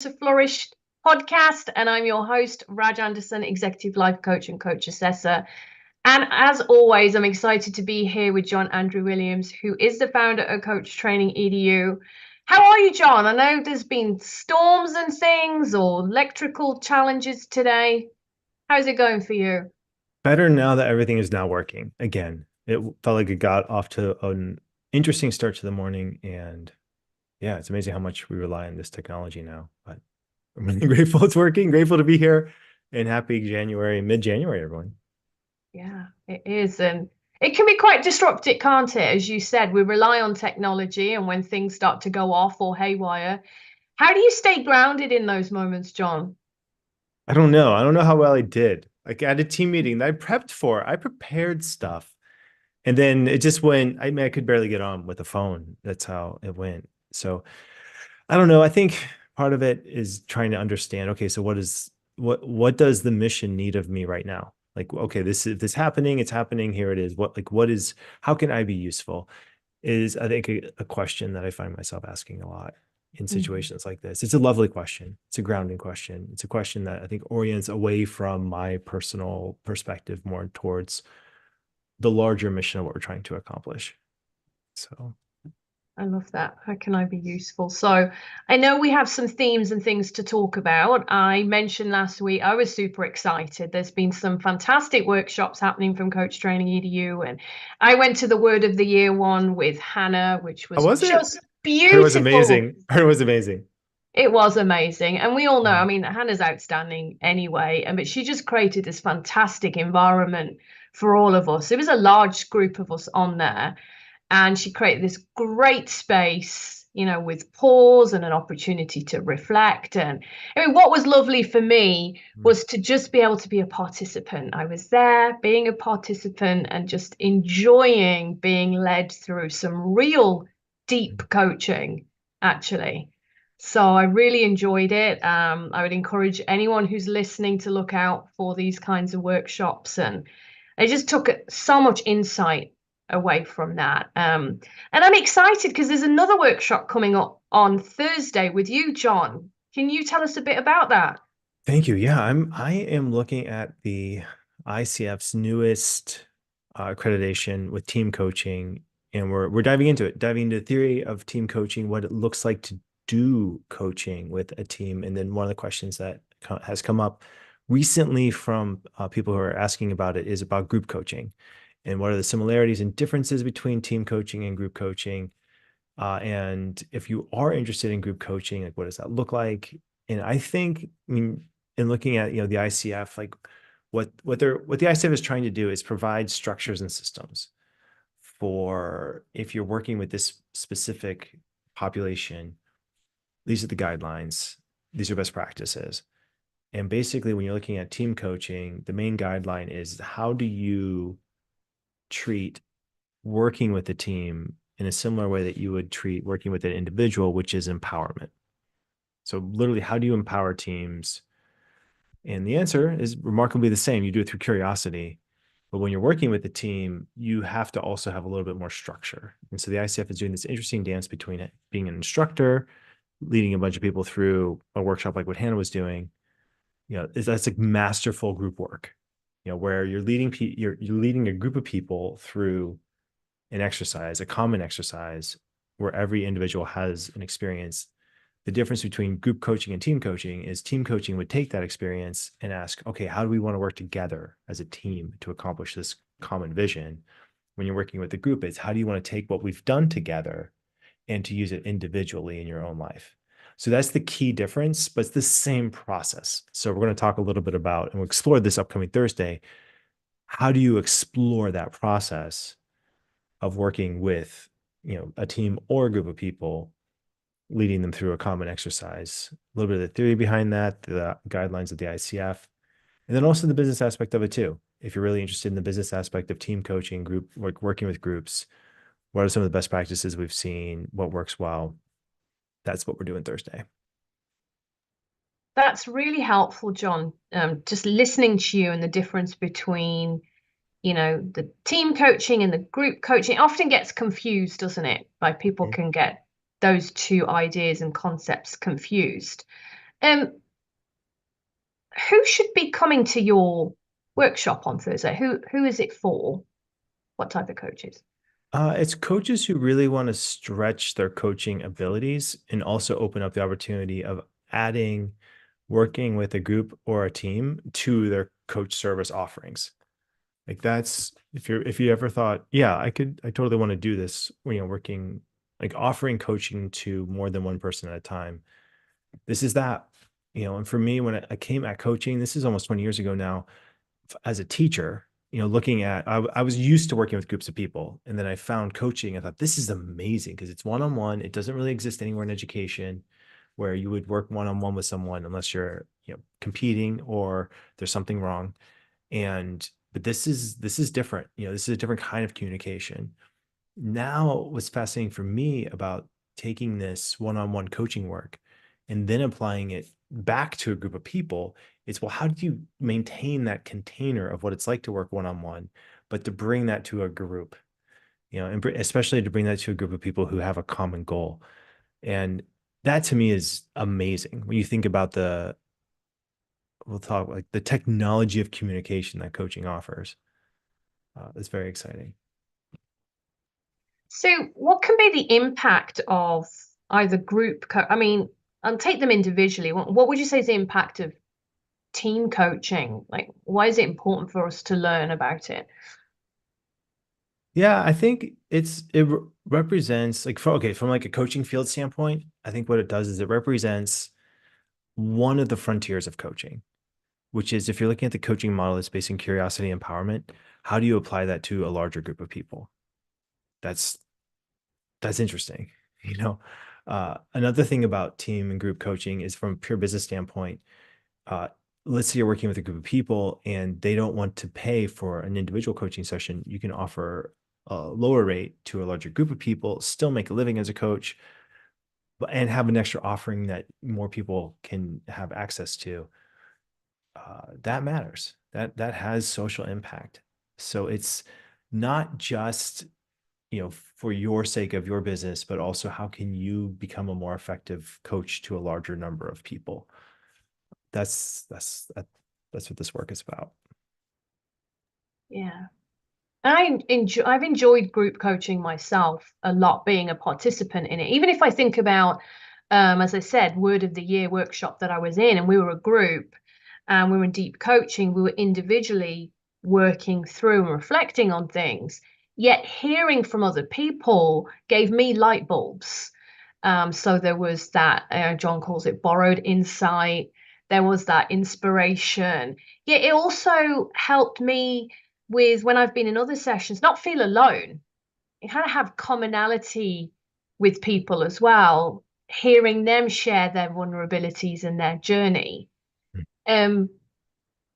to Flourish podcast, and I'm your host, Raj Anderson, Executive Life Coach and Coach Assessor. And as always, I'm excited to be here with John Andrew Williams, who is the founder of Coach Training EDU. How are you, John? I know there's been storms and things or electrical challenges today. How's it going for you? Better now that everything is now working again. It felt like it got off to an interesting start to the morning. And yeah, it's amazing how much we rely on this technology now. But I'm really grateful it's working, grateful to be here, and happy January, mid-January, everyone. Yeah, it is. And it can be quite disruptive, can't it? As you said, we rely on technology, and when things start to go off or haywire, how do you stay grounded in those moments, John? I don't know. I don't know how well I did. Like at a team meeting that I prepped for, I prepared stuff. And then it just went, I mean, I could barely get on with the phone. That's how it went. So I don't know. I think part of it is trying to understand, okay, so what does the mission need of me right now? Like, okay, this is this happening, it's happening, here it is. What is, how can I be useful? Is I think a question that I find myself asking a lot in Mhm. situations like this. It's a lovely question. It's a grounding question. It's a question that I think orients away from my personal perspective more towards the larger mission of what we're trying to accomplish. So I love that. How can I be useful? So I know we have some themes and things to talk about. I mentioned last week I was super excited. There's been some fantastic workshops happening from Coach Training EDU, and I went to the Word of the Year one with Hannah, which how was was it? just I heard it was beautiful. amazing. I heard it was amazing. It was amazing. And we all know, I Mm. mean, Hannah's outstanding anyway, but she just created this fantastic environment for all of us. It was a large group of us on there, and she created this great space, with pause and an opportunity to reflect. And I mean, what was lovely for me Mm. was to just be able to be a participant. I was there being a participant and just enjoying being led through some real deep coaching, actually. So I really enjoyed it. I would encourage anyone who's listening to look out for these kinds of workshops. And I just took so much insight away from that. And I'm excited because there's another workshop coming up on Thursday with you, John. Can you tell us a bit about that? Thank you. Yeah, I am looking at the ICF's newest accreditation with team coaching, and we're diving into it, diving into the theory of team coaching, what it looks like to do coaching with a team. And then one of the questions that has come up recently from people who are asking about it is about group coaching, and what are the similarities and differences between team coaching and group coaching. And if you are interested in group coaching, like what does that look like? And I think, I mean, in looking at the ICF, like what the ICF is trying to do is provide structures and systems for if you're working with this specific population, these are the guidelines, these are best practices. And basically, when you're looking at team coaching, the main guideline is how do you treat working with the team in a similar way that you would treat working with an individual, which is empowerment. So, literally, how do you empower teams? And the answer is remarkably the same. You do it through curiosity. But when you're working with the team, you have to also have a little bit more structure. And so the ICF is doing this interesting dance between it being an instructor, leading a bunch of people through a workshop like what Hannah was doing. That's like masterful group work. Where you're leading a group of people through an exercise, a common exercise where every individual has an experience. The difference between group coaching and team coaching is team coaching would take that experience and ask, okay, how do we want to work together as a team to accomplish this common vision? When you're working with the group, it's how do you want to take what we've done together and to use it individually in your own life? So that's the key difference, but it's the same process. So we're going to talk a little bit about, and we'll explore this upcoming Thursday. How do you explore that process of working with a team or a group of people, leading them through a common exercise, a little bit of the theory behind that, the guidelines of the ICF, and then also the business aspect of it too. If you're really interested in the business aspect of team coaching, group like working with groups, what are some of the best practices we've seen, what works well? That's what we're doing Thursday. That's really helpful, John. Just listening to you and the difference between, the team coaching and the group coaching it often gets confused, doesn't it? Like people Mhm. can get those two ideas and concepts confused. Um, who should be coming to your workshop on Thursday? Who is it for? What type of coaches? It's coaches who really want to stretch their coaching abilities and also open up the opportunity of adding working with a group or a team to their coach service offerings. Like that's if you ever thought, yeah, I totally want to do this, working like offering coaching to more than one person at a time. This is that, and for me, when I came at coaching, this is almost 20 years ago now, as a teacher, looking at, I was used to working with groups of people. And then I found coaching. I thought, this is amazing because it's one-on-one. It doesn't really exist anywhere in education where you would work one-on-one with someone unless you're, competing or there's something wrong. But this is different. This is a different kind of communication. Now, what's fascinating for me about taking this one-on-one coaching work and then applying it back to a group of people is, well, how do you maintain that container of what it's like to work one-on-one, but to bring that to a group, and especially to bring that to a group of people who have a common goal. And that to me is amazing when you think about we'll talk like the technology of communication that coaching offers. It's very exciting. So, what can be the impact of either I mean, and take them individually. What would you say is the impact of team coaching? Like, why is it important for us to learn about it? Yeah, I think represents like from like a coaching field standpoint, I think what it does is it represents one of the frontiers of coaching, which is if you're looking at the coaching model that's based in curiosity and empowerment, how do you apply that to a larger group of people? That's that's interesting. You know, Another thing about team and group coaching is from a pure business standpoint. Uh, let's say you're working with a group of people and they don't want to pay for an individual coaching session. You can offer a lower rate to a larger group of people, still make a living as a coach, and have an extra offering that more people can have access to. That matters. That has social impact. So it's not just for your sake of your business, but also how can you become a more effective coach to a larger number of people. That's what this work is about. Yeah. I've enjoyed group coaching myself a lot, being a participant in it. Even if I think about, as I said, Word of the Year workshop that I was in, and we were a group, and we were in deep coaching, we were individually working through and reflecting on things. Yet hearing from other people gave me light bulbs. So there was that, John calls it borrowed insight. There was that inspiration. Yet it also helped me with when I've been in other sessions, not feel alone. You kind of have commonality with people as well, hearing them share their vulnerabilities and their journey. Um,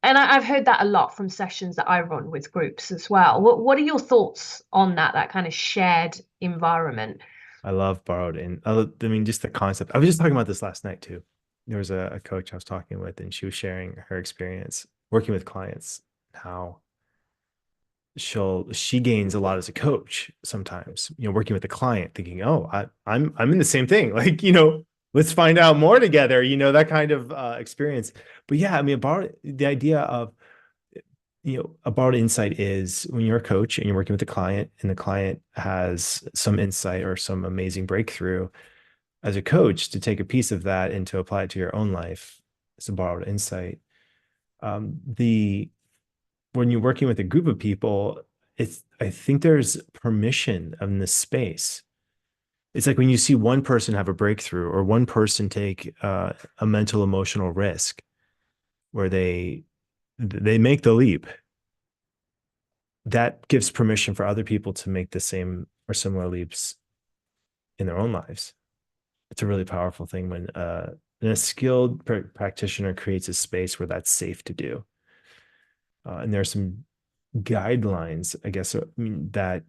and I've heard that a lot from sessions that I run with groups as well. What are your thoughts on that kind of shared environment? I love borrowed in. I mean, just the concept. I was just talking about this last night too. There was a coach I was talking with, and she was sharing her experience working with clients, how she gains a lot as a coach sometimes, working with a client thinking, oh, I'm in the same thing. Like, let's find out more together, that kind of experience. But yeah, I mean, the idea of, a borrowed insight is when you're a coach and you're working with a client and the client has some insight or some amazing breakthrough, as a coach to take a piece of that and to apply it to your own life. It's a borrowed insight. The When you're working with a group of people, I think there's permission in this space. It's like when you see one person have a breakthrough or one person take a mental emotional risk where they make the leap, that gives permission for other people to make the same or similar leaps in their own lives. It's a really powerful thing when a skilled practitioner creates a space where that's safe to do. And there are some guidelines, I guess, that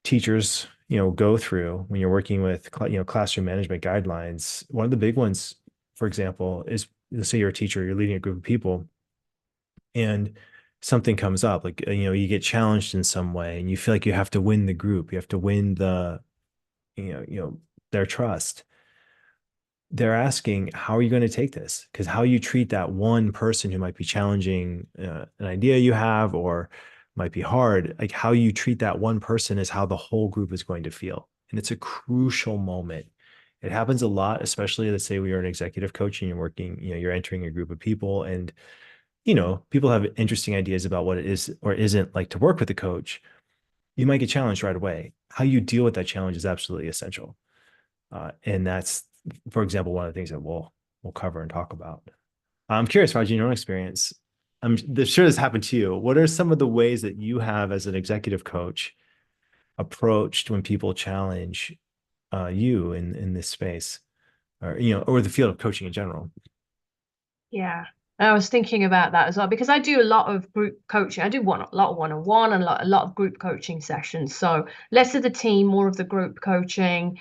teachers, go through when you're working with, classroom management guidelines. One of the big ones, for example, is, let's say you're a teacher, you're leading a group of people, and something comes up, like, you get challenged in some way, and you feel like you have to win the group, you have to win their trust. they're asking, how are you going to take this? Because how you treat that one person who might be challenging an idea you have or might be hard, like how you treat that one person is how the whole group is going to feel. And it's a crucial moment. It happens a lot, especially let's say we are an executive coach and you're working, you're entering a group of people and, people have interesting ideas about what it is or isn't like to work with a coach. You might get challenged right away. How you deal with that challenge is absolutely essential. And that's, for example, one of the things that we'll cover and talk about. I'm curious, Raj, in your own experience, I'm sure this happened to you. What are some of the ways that you have as an executive coach approached when people challenge you in this space, or or the field of coaching in general? Yeah. I was thinking about that as well because I do a lot of group coaching. I do a lot of one-on-one and a lot of group coaching sessions. So less of the team, more of the group coaching,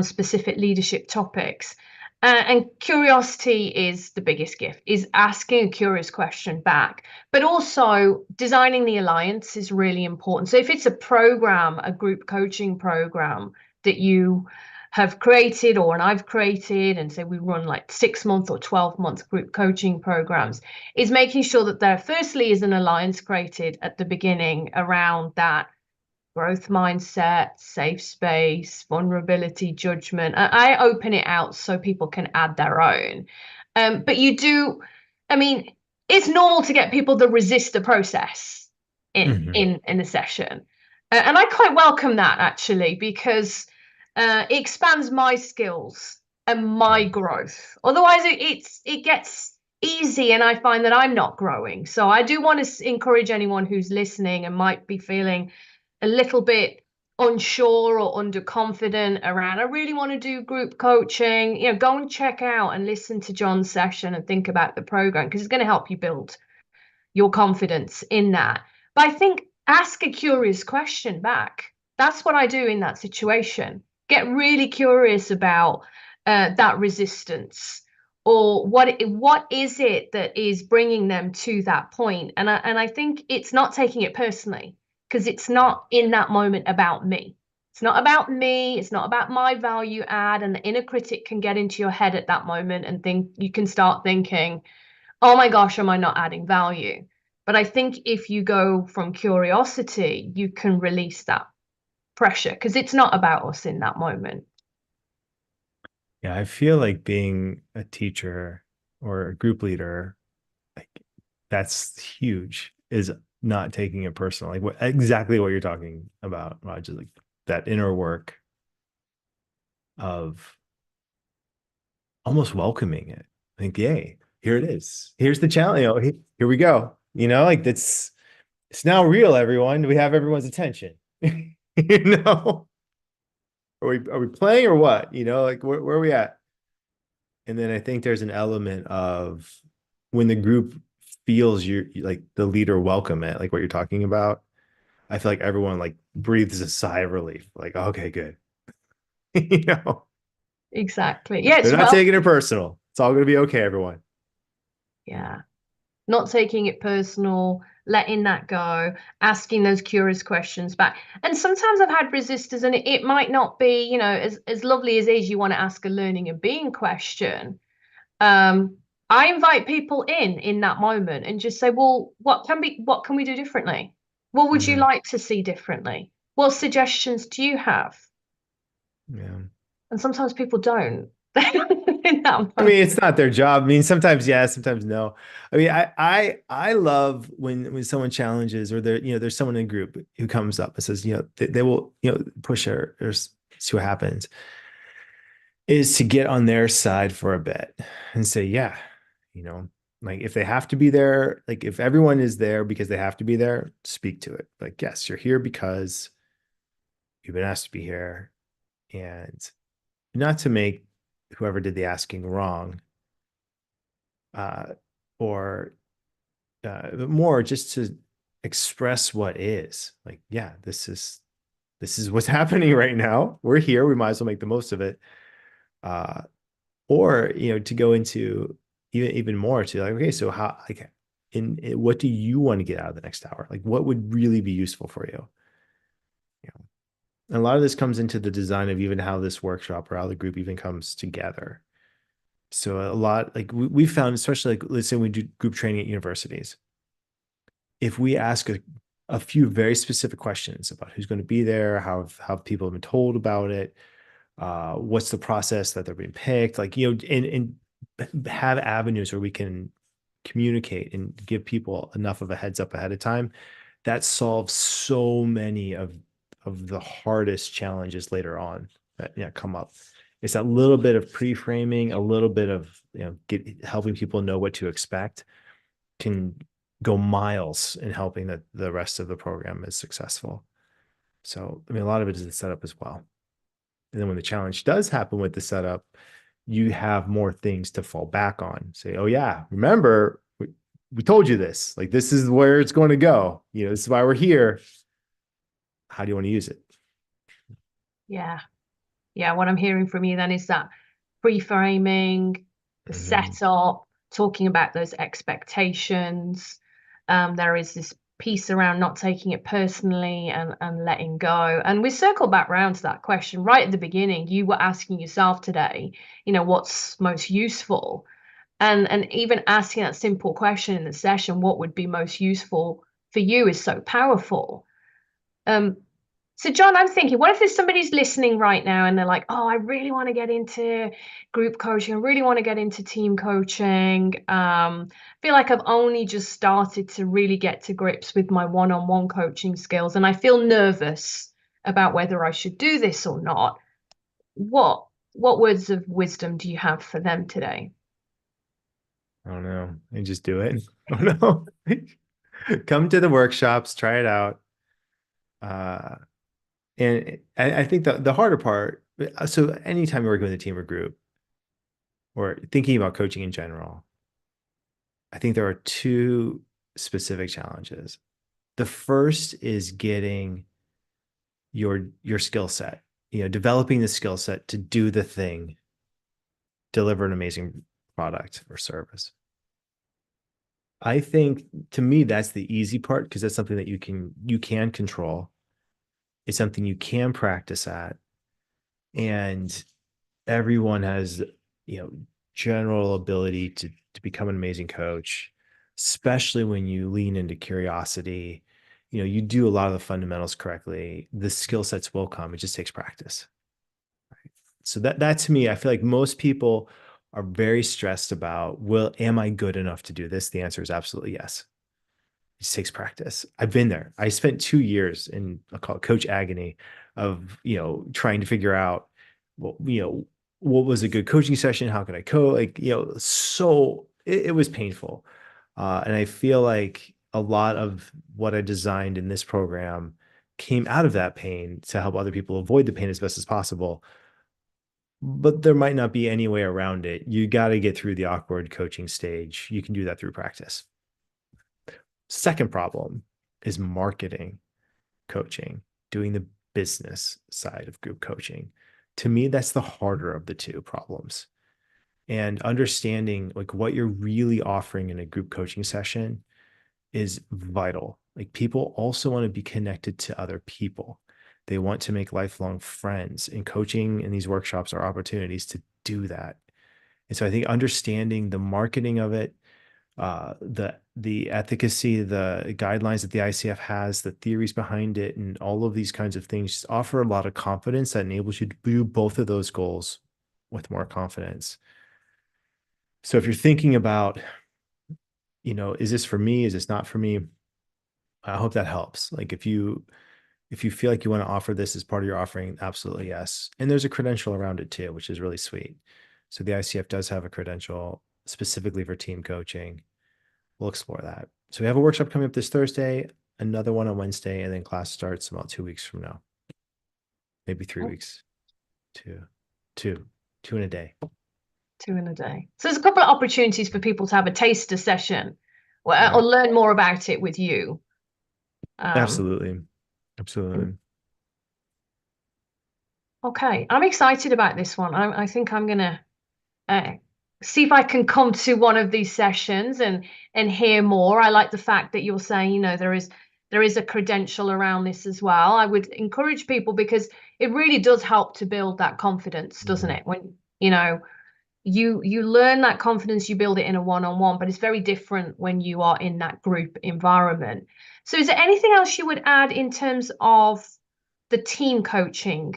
specific leadership topics. And curiosity is the biggest gift, is asking a curious question back. But also designing the alliance is really important. So if it's a program, a group coaching program that you have created or and I've created and say we run like 6 month or 12 month group coaching programs is making sure that there firstly is an alliance created at the beginning around that growth mindset, safe space, vulnerability, judgment. I open it out so people can add their own. But you do, I mean, it's normal to get people to resist the process in Mhm. in a session. And I quite welcome that actually because it expands my skills and my Right. growth. Otherwise, it gets easy, and I find that I'm not growing. So I do want to encourage anyone who's listening and might be feeling a little bit unsure or underconfident around, I really want to do group coaching, go and check out and listen to John's session and think about the program because it's going to help you build your confidence in that. But I think ask a curious question back. That's what I do in that situation. Get really curious about that resistance or what is it that is bringing them to that point. And I think it's not taking it personally because it's Right. not in that moment about me. It's not about me. It's not about my value add. And the inner critic can get into your head at that moment and think you can start thinking, oh my gosh, am I not adding value? But I think if you go from curiosity, you can release that pressure because it's not about us in that moment. Yeah, I feel like being a teacher or a group leader, like that's huge, is not taking it personal. Like exactly what you're talking about, Raj, is like that inner work of almost welcoming it. Like, yay, here it is. Here's the challenge. Here we go. Like it's now real, everyone. We have everyone's attention. you know, are we playing or what? Like where are we at? And then I think there's an element of when the group feels you like the leader welcome it, like what you're talking about. I feel like everyone like breathes a sigh of relief, like, okay, good. you know, Exactly. Yeah, they're it's not well, taking it personal. It's all gonna be okay, everyone. yeah. Not taking it personal, letting that go, asking those curious questions back. And sometimes I've had resistors, and it might not be, as lovely as it is, you want to ask a learning and being question. um, I invite people in that moment and just say, well, what can we do differently? What would you Mhm. like to see differently? What suggestions do you have? Yeah. And sometimes people don't in that I mean, moment. it's not their job. I mean, sometimes yes, sometimes no. I mean, I love when someone challenges or there's someone in a group who comes up and says, they will, push or see what happens, is to get on their side for a bit and say, yeah, you know, like if they have to be there, like if everyone is there because they have to be there, speak to it. Like, yes, you're here because you've been asked to be here, and not to make whoever did the asking wrong, uh, or but more just to express what is. Like, yeah, this is what's happening right now. We're here. We might as well make the most of it. Uh, or to go into even more to like, okay, so how like what do you want to get out of the next hour? Like, what would really be useful for you? And a lot of this comes into the design of even how this workshop or how the group even comes together. So a lot, like we found, especially like, let's say we do group training at universities. If we ask a few very specific questions about who's going to be there, how people have been told about it, what's the process that they're being picked, like, and have avenues where we can communicate and give people enough of a heads up ahead of time, that solves so many of the hardest challenges later on that come up. It's that little bit of pre-framing, a little bit of helping people know what to expect can go miles in helping that the rest of the program is successful. So, I mean, a lot of it is the setup as well. And then when the challenge does happen with the setup, you have more things to fall back on. Say, oh yeah, remember we told you this. Like this is where it's going to go. This is why we're here. How do you want to use it? Yeah. Yeah. What I'm hearing from you then is that pre-framing, the setup, talking about those expectations. There is this piece around not taking it personally and letting go. And we circle back round to that question right at the beginning. You were asking yourself today, what's most useful? And even asking that simple question in the session, what would be most useful for you, is so powerful. So John, I'm thinking, what if there's somebody's listening right now and they're like, oh, I really want to get into group coaching. I really want to get into team coaching. I feel like I've only just started to really get to grips with my one-on-one coaching skills, and I feel nervous about whether I should do this or not. What words of wisdom do you have for them today? I don't know. And just do it. I don't know. Come to the workshops, try it out. And I think the harder part, so anytime you're working with a team or group or thinking about coaching in general, I think there are two specific challenges. The first is getting your skill set, developing the skill set to do the thing, deliver an amazing product or service. I think to me that's the easy part because that's something that you can control. It's something you can practice at, and everyone has general ability to become an amazing coach, especially when you lean into curiosity. You do a lot of the fundamentals correctly, the skill sets will come. It just takes practice. So that to me, I feel like most people are very stressed about, well, am I good enough to do this? The answer is absolutely yes. It just takes practice. I've been there. I spent 2 years in, I call it coach agony, of trying to figure out, well, what was a good coaching session? How could I coach? Like, so it was painful. And I feel like a lot of what I designed in this program came out of that pain to help other people avoid the pain as best as possible. But there might not be any way around it. You got to get through the awkward coaching stage. You can do that through practice. Second problem is marketing coaching, doing the business side of group coaching. To me, that's the harder of the two problems. And understanding like what you're really offering in a group coaching session is vital. Like people also want to be connected to other people. They want to make lifelong friends, and coaching in these workshops are opportunities to do that. And so I think understanding the marketing of it, the efficacy, the guidelines that the ICF has, the theories behind it, and all of these kinds of things offer a lot of confidence that enables you to do both of those goals with more confidence. So if you're thinking about, is this for me? Is this not for me? I hope that helps. Like if you feel like you want to offer this as part of your offering, absolutely yes. And there's a credential around it too, which is really sweet. So the ICF does have a credential specifically for team coaching. We'll explore that. So we have a workshop coming up this Thursday, another one on Wednesday, and then class starts about 2 weeks from now. Maybe 3 weeks. Two in a day. 2 in a day. So there's a couple of opportunities for people to have a taster session or learn more about it with you. Absolutely. Okay, I'm excited about this one. I think I'm gonna see if I can come to one of these sessions and hear more. I like the fact that you're saying, there is a credential around this as well. I would encourage people because it really does help to build that confidence, doesn't it? When you learn that confidence, you build it in a one-on-one, but it's very different when you are in that group environment. So is there anything else you would add in terms of the team coaching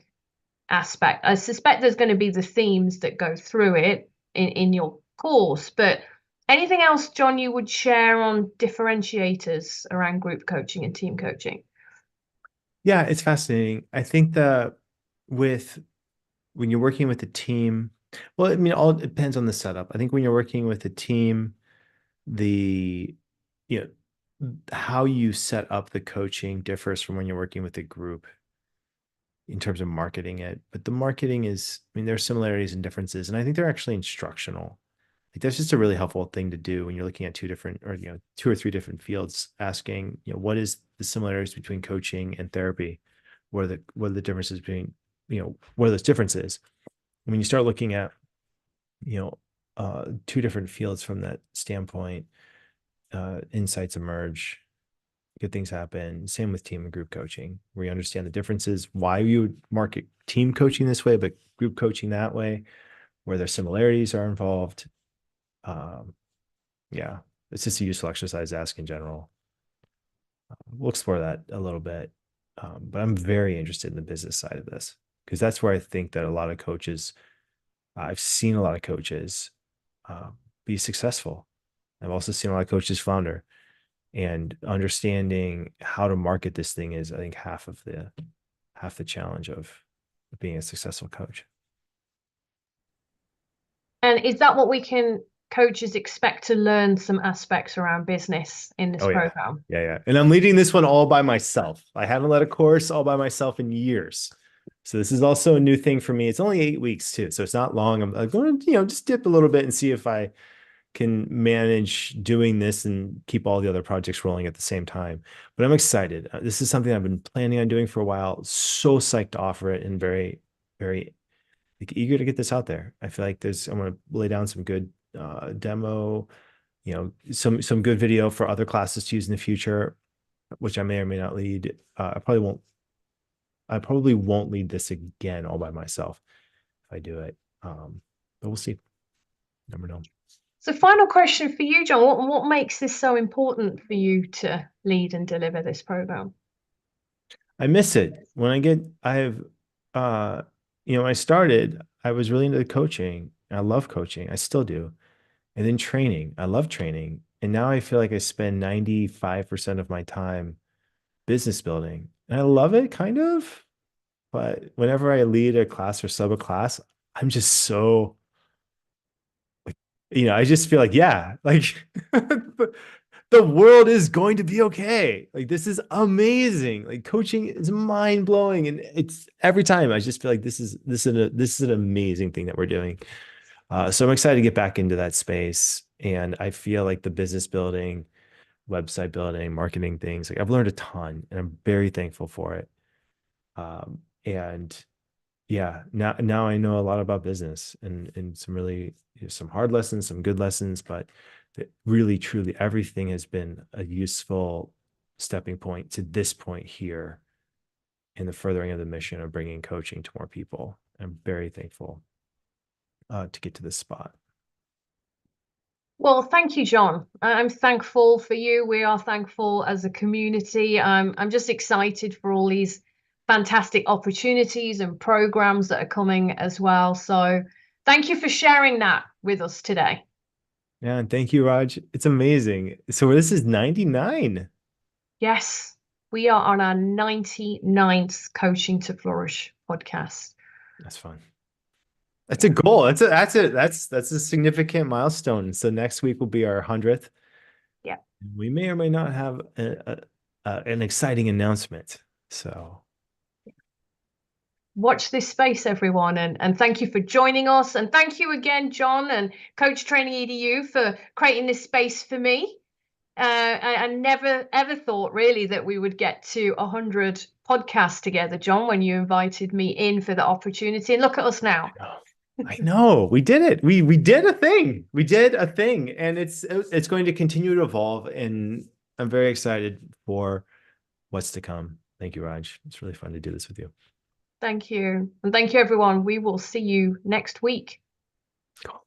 aspect? I suspect there's going to be the themes that go through it in your course, but anything else, John, you would share on differentiators around group coaching and team coaching? Yeah, it's fascinating. I think that with when you're working with a team, well, I mean, all depends on the setup. I think when you're working with a team, the you know how you set up the coaching differs from when you're working with a group in terms of marketing it. But the marketing is, I mean, there are similarities and differences, and I think they're actually instructional. Like that's just a really helpful thing to do when you're looking at two different or two or three different fields, asking, what is the similarities between coaching and therapy? What are the differences between, what are those differences? When you start looking at, two different fields from that standpoint, insights emerge, good things happen. Same with team and group coaching, where you understand the differences, why you would market team coaching this way, but group coaching that way, where their similarities are involved. Yeah, it's just a useful exercise to ask in general. We'll explore that a little bit. But I'm very interested in the business side of this because that's where I think that a lot of coaches, I've seen a lot of coaches be successful. I've also seen a lot of coaches flounder, and understanding how to market this thing is, I think, half the challenge of being a successful coach. And is that what we can coaches expect to learn some aspects around business in this Oh yeah. program? Yeah. And I'm leading this one all by myself. I haven't led a course all by myself in years. So this is also a new thing for me. It's only 8 weeks too, so it's not long. I'm going to, just dip a little bit and see if I can manage doing this and keep all the other projects rolling at the same time. But I'm excited. This is something I've been planning on doing for a while. So psyched to offer it and very, very eager to get this out there. I feel like I'm going to lay down some good demo, some good video for other classes to use in the future, which I may or may not lead. I probably won't lead this again all by myself if I do it. But we'll see. Never know. So final question for you, John. What makes this so important for you to lead and deliver this program? I miss it. When I started, I was really into the coaching. I love coaching. I still do. And then training. I love training. And now I feel like I spend 95% of my time business building. And I love it kind of, but whenever I lead a class or sub a class, I'm just so like, I just feel like, yeah, like the world is going to be okay. Like this is amazing. Like coaching is mind blowing, and it's every time I just feel like this is an amazing thing that we're doing. So I'm excited to get back into that space, and I feel like the business building, website building, marketing things, like I've learned a ton, and I'm very thankful for it. And yeah, now I know a lot about business and some really some hard lessons, some good lessons, but really truly everything has been a useful stepping point to this point here in the furthering of the mission of bringing coaching to more people. I'm very thankful to get to this spot. Well, thank you, John. I'm thankful for you. We are thankful as a community. I'm just excited for all these fantastic opportunities and programs that are coming as well. So thank you for sharing that with us today. Yeah, and thank you, Raj. It's amazing. So this is 99. Yes, we are on our 99th Coaching to Flourish podcast. That's fun. That's a goal. That's a significant milestone. So next week will be our 100th. Yeah. We may or may not have an exciting announcement. So Watch this space, everyone, and thank you for joining us. And thank you again, John and Coach Training EDU for creating this space for me. I never ever thought really that we would get to 100 podcasts together, John, when you invited me in for the opportunity. And look at us now. I know we did it. We did a thing. We did a thing, and it's going to continue to evolve. And I'm very excited for what's to come. Thank you, Raj. It's really fun to do this with you. Thank you. And thank you, everyone. We will see you next week. Cool.